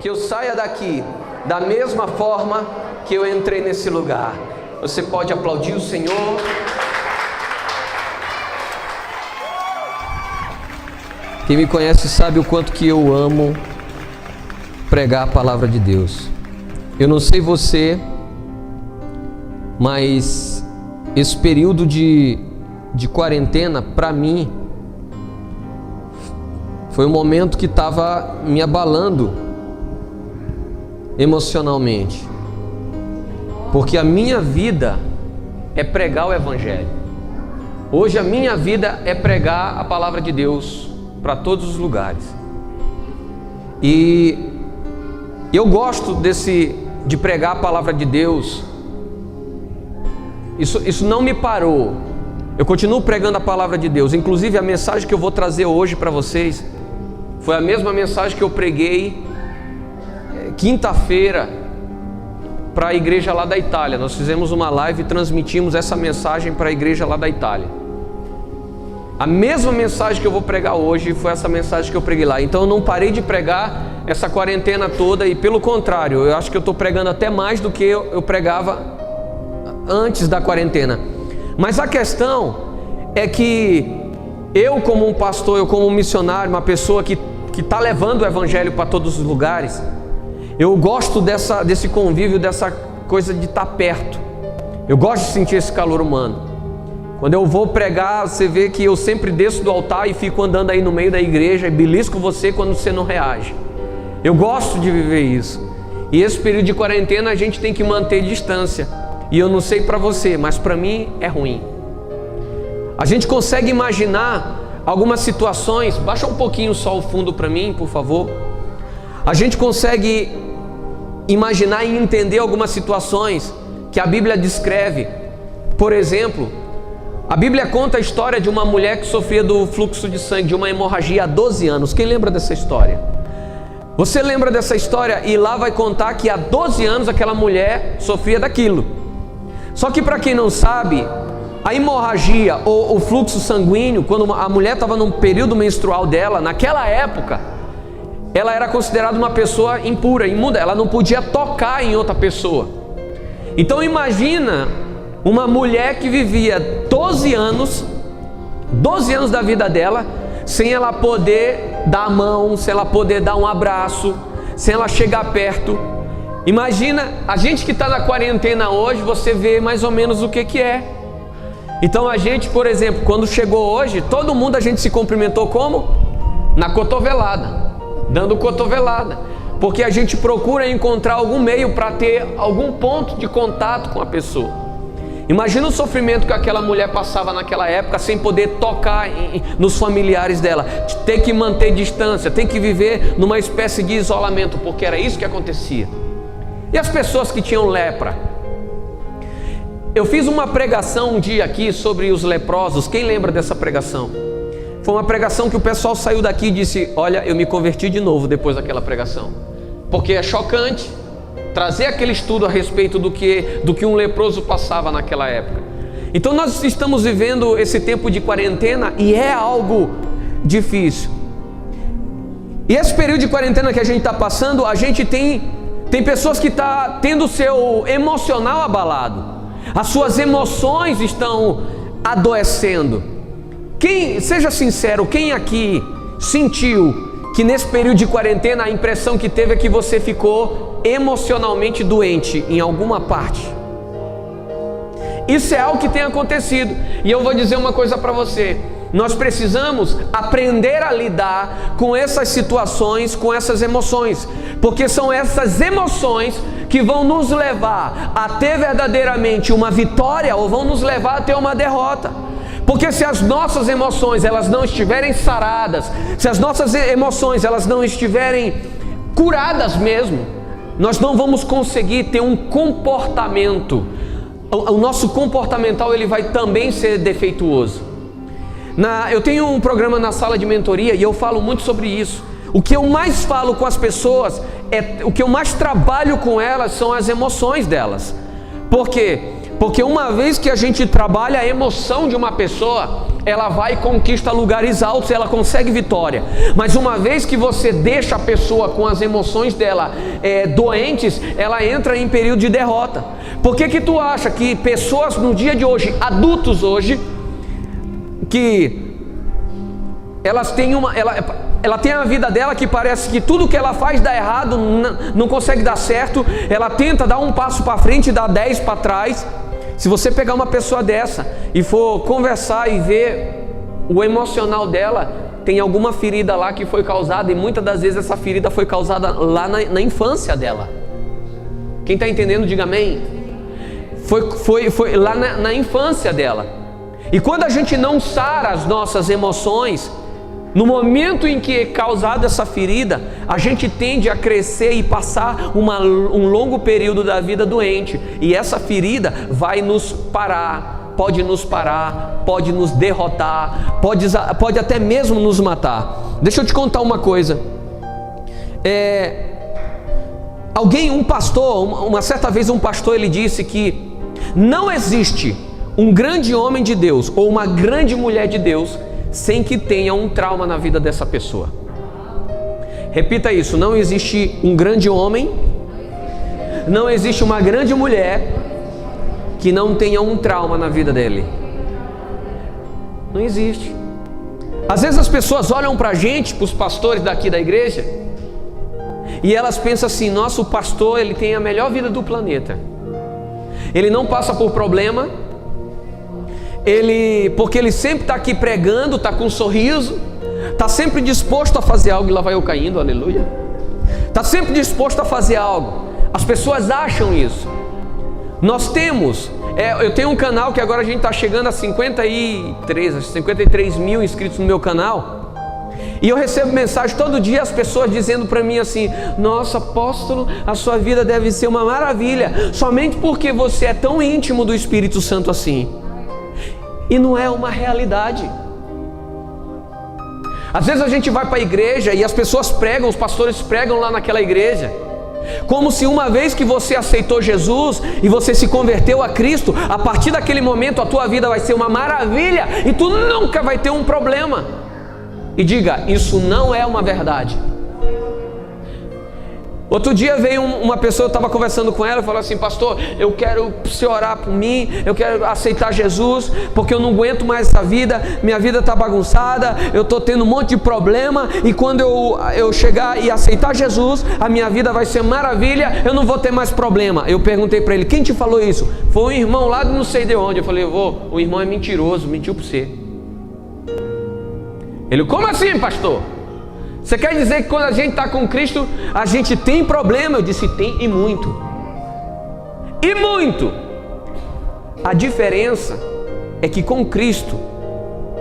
que eu saia daqui da mesma forma que eu entrei nesse lugar. Você pode aplaudir o Senhor. Quem me conhece sabe o quanto que eu amo pregar a palavra de Deus. Eu não sei você, mas esse período de quarentena, para mim, foi um momento que estava me abalando emocionalmente. Porque a minha vida é pregar o Evangelho. Hoje a minha vida é pregar a palavra de Deus para todos os lugares. E eu gosto de pregar a palavra de Deus. Isso não me parou. Eu continuo pregando a palavra de Deus. Inclusive a mensagem que eu vou trazer hoje para vocês foi a mesma mensagem que eu preguei quinta-feira para a igreja lá da Itália. Nós fizemos uma live e transmitimos essa mensagem para a igreja lá da Itália. A mesma mensagem que eu vou pregar hoje foi essa mensagem que eu preguei lá. Então eu não parei de pregar essa quarentena toda, e pelo contrário, eu acho que eu estou pregando até mais do que eu pregava antes da quarentena. Mas a questão é que eu, como um pastor, eu como um missionário, uma pessoa que está levando o Evangelho para todos os lugares, eu gosto desse convívio, dessa coisa de estar perto. Eu gosto de sentir esse calor humano. Quando eu vou pregar, você vê que eu sempre desço do altar e fico andando aí no meio da igreja e belisco você quando você não reage. Eu gosto de viver isso. E esse período de quarentena a gente tem que manter distância. E eu não sei para você, mas para mim é ruim. A gente consegue imaginar algumas situações. Baixa um pouquinho só o fundo para mim, por favor. A gente consegue imaginar e entender algumas situações que a Bíblia descreve. Por exemplo, a Bíblia conta a história de uma mulher que sofria do fluxo de sangue, de uma hemorragia há 12 anos. Quem lembra dessa história? Você lembra dessa história? E lá vai contar que há 12 anos aquela mulher sofria daquilo. Só que para quem não sabe, a hemorragia ou o fluxo sanguíneo, quando a mulher estava num período menstrual dela, naquela época, ela era considerada uma pessoa impura, imunda, ela não podia tocar em outra pessoa. Então imagina uma mulher que vivia 12 anos da vida dela, sem ela poder dar a mão, sem ela poder dar um abraço, sem ela chegar perto. Imagina, a gente que está na quarentena hoje, você vê mais ou menos o que é. Então a gente, por exemplo, quando chegou hoje, todo mundo a gente se cumprimentou como? Na cotovelada, dando cotovelada. Porque a gente procura encontrar algum meio para ter algum ponto de contato com a pessoa. Imagina o sofrimento que aquela mulher passava naquela época sem poder tocar nos familiares dela, ter que manter distância, ter que viver numa espécie de isolamento, porque era isso que acontecia. E as pessoas que tinham lepra? Eu fiz uma pregação um dia aqui sobre os leprosos. Quem lembra dessa pregação? Foi uma pregação que o pessoal saiu daqui e disse: olha, eu me converti de novo depois daquela pregação, porque é chocante trazer aquele estudo a respeito do que um leproso passava naquela época. Então nós estamos vivendo esse tempo de quarentena e é algo difícil. E esse período de quarentena que a gente está passando, a gente tem pessoas que estão tendo o seu emocional abalado. As suas emoções estão adoecendo. Seja sincero, quem aqui sentiu que nesse período de quarentena a impressão que teve é que você ficou emocionalmente doente em alguma parte? Isso é algo que tem acontecido. E eu vou dizer uma coisa para você: nós precisamos aprender a lidar com essas situações, com essas emoções, porque são essas emoções que vão nos levar a ter verdadeiramente uma vitória ou vão nos levar a ter uma derrota. Porque se as nossas emoções elas não estiverem saradas, se as nossas emoções elas não estiverem curadas mesmo, nós não vamos conseguir ter um comportamento. O nosso comportamental ele vai também ser defeituoso. Eu tenho um programa na sala de mentoria e eu falo muito sobre isso. O que eu mais falo com as pessoas, o que eu mais trabalho com elas são as emoções delas. Por quê? Porque uma vez que a gente trabalha a emoção de uma pessoa, ela vai e conquista lugares altos, ela consegue vitória. Mas uma vez que você deixa a pessoa com as emoções dela doentes, ela entra em período de derrota. Por que tu acha que pessoas no dia de hoje, adultos hoje, que elas têm ela tem a vida dela que parece que tudo que ela faz dá errado, não consegue dar certo, ela tenta dar um passo para frente e dá 10 para trás. Se você pegar uma pessoa dessa e for conversar e ver o emocional dela, tem alguma ferida lá que foi causada, e muitas das vezes essa ferida foi causada lá na infância dela. Quem está entendendo, diga amém. Foi lá na infância dela. E quando a gente não sara as nossas emoções, no momento em que é causada essa ferida, a gente tende a crescer e passar um longo período da vida doente. E essa ferida vai nos parar, pode nos derrotar, pode até mesmo nos matar. Deixa eu te contar uma coisa. Um pastor, uma certa vez um pastor, ele disse que não existe um grande homem de Deus ou uma grande mulher de Deus sem que tenha um trauma na vida dessa pessoa. Repita isso: não existe um grande homem, não existe uma grande mulher que não tenha um trauma na vida dele. Não existe. Às vezes as pessoas olham pra gente, pros pastores daqui da igreja, e elas pensam assim: nossa, o pastor, ele tem a melhor vida do planeta, ele não passa por problema, porque ele sempre está aqui pregando, está com um sorriso, está sempre disposto a fazer algo. E lá vai eu caindo, aleluia. Está sempre disposto a fazer algo. As pessoas acham isso. Nós temos, eu tenho um canal que agora a gente está chegando a 53 mil inscritos no meu canal. E eu recebo mensagem todo dia, as pessoas dizendo para mim assim: nossa, apóstolo, a sua vida deve ser uma maravilha, somente porque você é tão íntimo do Espírito Santo assim. E não é uma realidade. Às vezes a gente vai para a igreja e as pessoas pregam, os pastores pregam lá naquela igreja, como se uma vez que você aceitou Jesus e você se converteu a Cristo, a partir daquele momento a tua vida vai ser uma maravilha e tu nunca vai ter um problema. E diga, isso não é uma verdade. Outro dia veio uma pessoa, eu estava conversando com ela e falou assim: pastor, eu quero você orar por mim, eu quero aceitar Jesus, porque eu não aguento mais essa vida, minha vida está bagunçada, eu estou tendo um monte de problema, e quando eu chegar e aceitar Jesus, a minha vida vai ser maravilha, eu não vou ter mais problema. Eu perguntei para ele: quem te falou isso? Foi um irmão lá de não sei de onde. Eu falei: o irmão é mentiroso, mentiu para você. Ele: como assim, pastor? Você quer dizer que quando a gente está com Cristo, a gente tem problema? Eu disse: tem, e muito. E muito. A diferença é que com Cristo,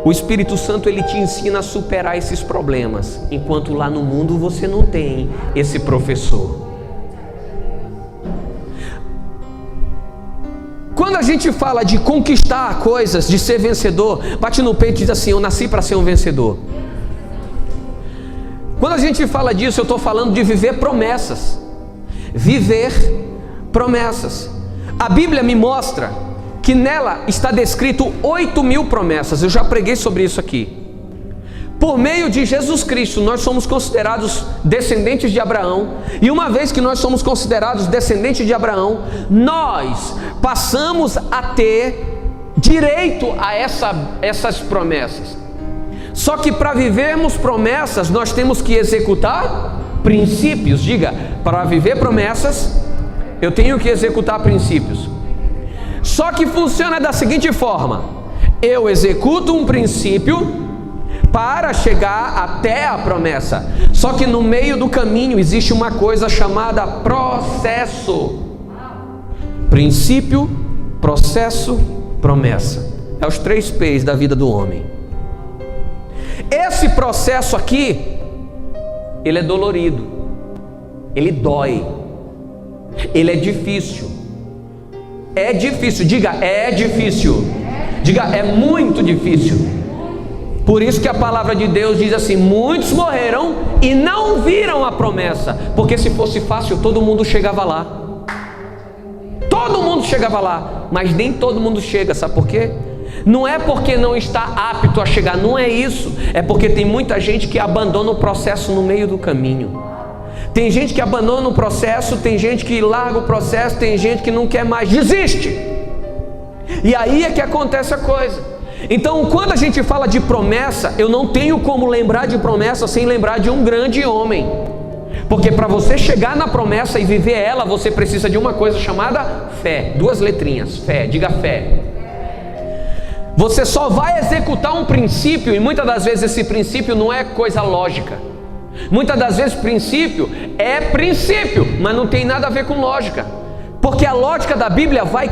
o Espírito Santo, ele te ensina a superar esses problemas, enquanto lá no mundo você não tem esse professor. Quando a gente fala de conquistar coisas, de ser vencedor, bate no peito e diz assim: eu nasci para ser um vencedor. Quando a gente fala disso, eu estou falando de viver promessas. Viver promessas. A Bíblia me mostra que nela está descrito 8.000 promessas. Eu já preguei sobre isso aqui. Por meio de Jesus Cristo, nós somos considerados descendentes de Abraão. E uma vez que nós somos considerados descendentes de Abraão, nós passamos a ter direito a essas promessas. Só que para vivermos promessas, nós temos que executar princípios. Diga, para viver promessas, eu tenho que executar princípios. Só que funciona da seguinte forma: eu executo um princípio para chegar até a promessa. Só que no meio do caminho existe uma coisa chamada processo. Princípio, processo, promessa. É os 3 P's da vida do homem. Esse processo aqui, ele é dolorido, ele dói, ele é difícil. É difícil, diga, é difícil. Diga, é muito difícil. Por isso que a palavra de Deus diz assim: muitos morreram e não viram a promessa, porque se fosse fácil, todo mundo chegava lá. todo mundo chegava lá, mas nem todo mundo chega, sabe por quê? Não é porque não está apto a chegar, não é isso, é porque tem muita gente que abandona o processo no meio do caminho. Tem gente que abandona o processo, tem gente que larga o processo, tem gente que não quer mais, desiste. E aí é que acontece a coisa. Então, quando a gente fala de promessa, eu não tenho como lembrar de promessa sem lembrar de um grande homem. Porque para você chegar na promessa e viver ela, você precisa de uma coisa chamada fé. 2 letrinhas, fé, diga fé. Você só vai executar um princípio, e muitas das vezes esse princípio não é coisa lógica. Muitas das vezes princípio, mas não tem nada a ver com lógica. Porque a lógica da Bíblia vai,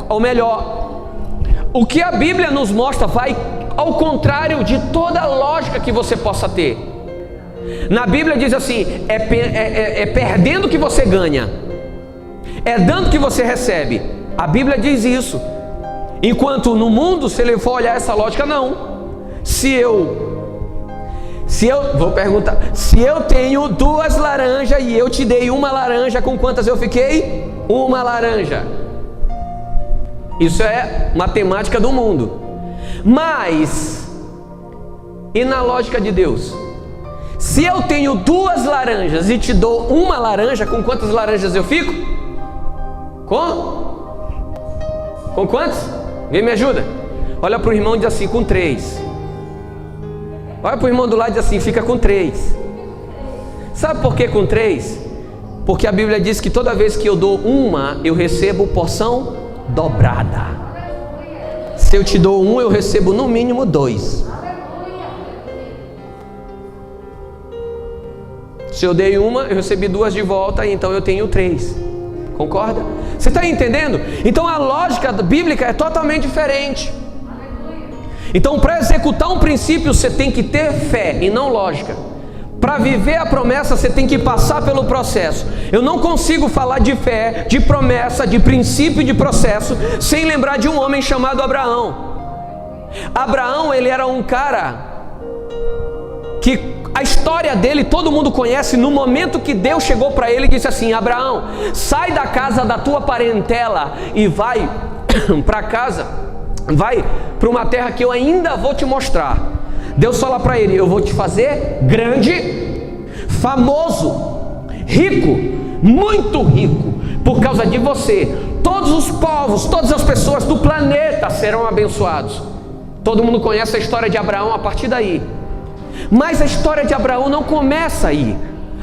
ou melhor, o que a Bíblia nos mostra vai ao contrário de toda a lógica que você possa ter. Na Bíblia diz assim, é perdendo que você ganha, é dando que você recebe. A Bíblia diz isso. Enquanto no mundo, se ele for olhar essa lógica, não. Se eu vou perguntar, se eu tenho 2 laranjas e eu te dei 1 laranja, com quantas eu fiquei? 1 laranja. Isso é matemática do mundo. Mas, e na lógica de Deus? Se eu tenho 2 laranjas e te dou 1 laranja, com quantas laranjas eu fico? Com quantas? Alguém me ajuda? Olha para o irmão e diz assim, com 3. Olha para o irmão do lado e diz assim, fica com 3. Sabe por que com 3? Porque a Bíblia diz que toda vez que eu dou 1, eu recebo porção dobrada. Se eu te dou 1, eu recebo no mínimo 2. Se eu dei 1, eu recebi 2 de volta, então eu tenho 3. Concorda? Você está entendendo? Então a lógica bíblica é totalmente diferente. Então, para executar um princípio, você tem que ter fé e não lógica. Para viver a promessa, você tem que passar pelo processo. Eu não consigo falar de fé, de promessa, de princípio e de processo sem lembrar de um homem chamado Abraão. Abraão, ele era um cara que a história dele todo mundo conhece. No momento que Deus chegou para ele e disse assim, Abraão, sai da casa da tua parentela e vai para casa, vai para uma terra que eu ainda vou te mostrar. Deus fala para ele, eu vou te fazer grande, famoso, rico, muito rico. Por causa de você, todos os povos, todas as pessoas do planeta serão abençoados. Todo mundo conhece a história de Abraão a partir daí. Mas a história de Abraão não começa aí.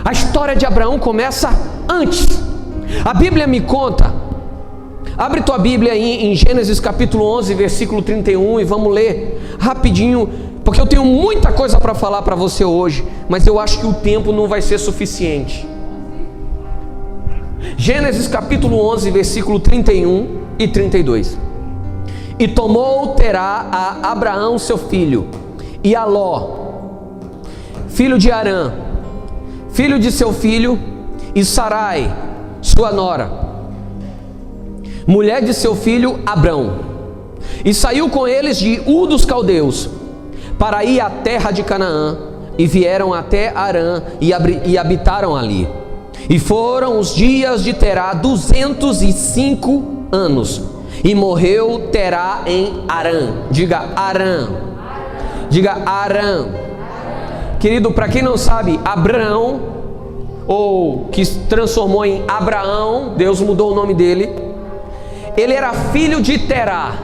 A história de Abraão começa antes. A Bíblia me conta. Abre tua Bíblia aí em Gênesis capítulo 11, versículo 31 e vamos ler rapidinho, porque eu tenho muita coisa para falar para você hoje, mas eu acho que o tempo não vai ser suficiente. Gênesis capítulo 11, versículo 31 e 32. E tomou Terá a Abraão seu filho, e a Ló, filho de Arã, filho de seu filho, e Sarai, sua nora, mulher de seu filho Abrão, e saiu com eles de Ur dos Caldeus, para ir à terra de Canaã, e vieram até Arã, e habitaram ali. E foram os dias de Terá 205 anos, e morreu Terá em Arã. Diga Arã. Diga Arã. Querido, para quem não sabe, Abraão, ou que se transformou em Abraão, Deus mudou o nome dele, ele era filho de Terá.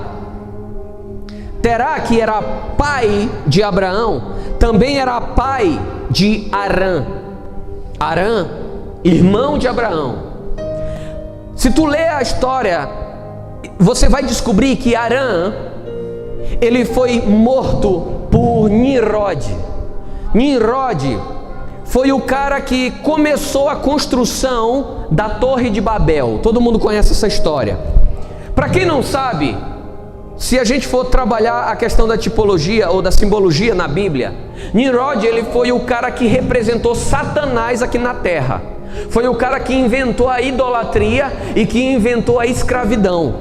Terá, que era pai de Abraão, também era pai de Arã. Arã, irmão de Abraão. Se tu ler a história, você vai descobrir que Arã, ele foi morto por Nimrod. Nimrod foi o cara que começou a construção da Torre de Babel. Todo mundo conhece essa história. Para quem não sabe, se a gente for trabalhar a questão da tipologia ou da simbologia na Bíblia, Nimrod, ele foi o cara que representou Satanás aqui na terra. Foi o cara que inventou a idolatria e que inventou a escravidão.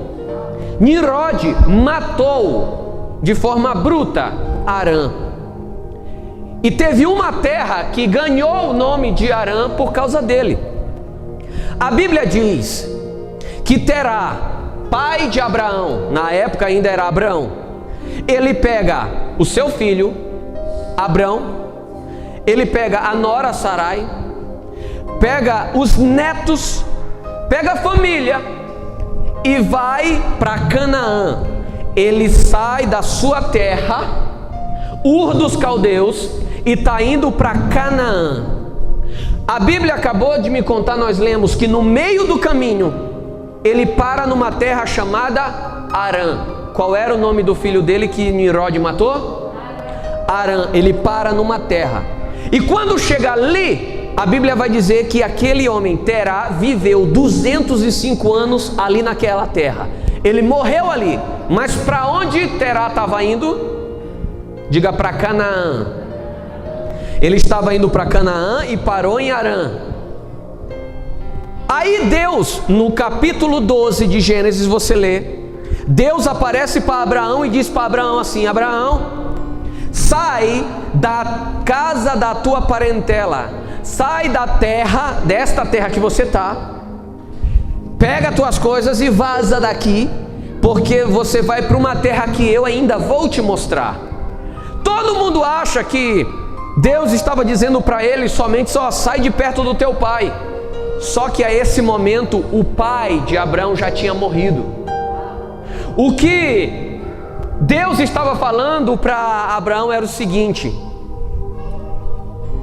Nimrod matou de forma bruta Arã. E teve uma terra que ganhou o nome de Arã por causa dele. A Bíblia diz que Terá, pai de Abraão, na época ainda era Abrão, ele pega o seu filho, Abrão, ele pega a nora Sarai, pega os netos, pega a família e vai para Canaã. Ele sai da sua terra, Ur dos Caldeus, e está indo para Canaã. A Bíblia acabou de me contar, nós lemos que no meio do caminho, ele para numa terra chamada Harã. Qual era o nome do filho dele que Nimrod matou? Harã. Ele para numa terra. E quando chega ali, a Bíblia vai dizer que aquele homem, Terá, viveu 205 anos ali naquela terra. Ele morreu ali. Mas para onde Terá estava indo? Diga, para Canaã. Ele estava indo para Canaã e parou em Harã. Aí Deus, no capítulo 12 de Gênesis, você lê, Deus aparece para Abraão e diz para Abraão assim: Abraão, sai da casa da tua parentela, sai da terra, desta terra que você está, pega as tuas coisas e vaza daqui, porque você vai para uma terra que eu ainda vou te mostrar. Todo mundo acha que Deus estava dizendo para ele somente: só sai de perto do teu pai. Só que a esse momento o pai de Abraão já tinha morrido. O que Deus estava falando para Abraão era o seguinte: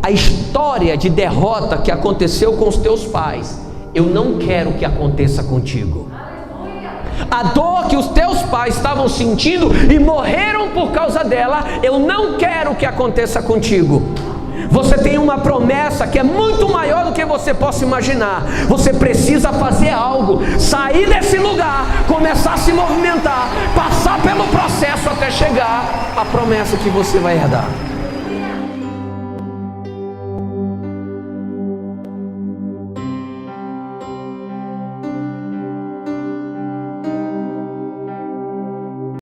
a história de derrota que aconteceu com os teus pais, eu não quero que aconteça contigo. A dor que os teus pais estavam sentindo e morreram por causa dela, eu não quero que aconteça contigo. Você tem uma promessa que é muito maior do que você possa imaginar. Você precisa fazer algo, sair desse lugar, começar a se movimentar, passar pelo processo até chegar à promessa que você vai herdar.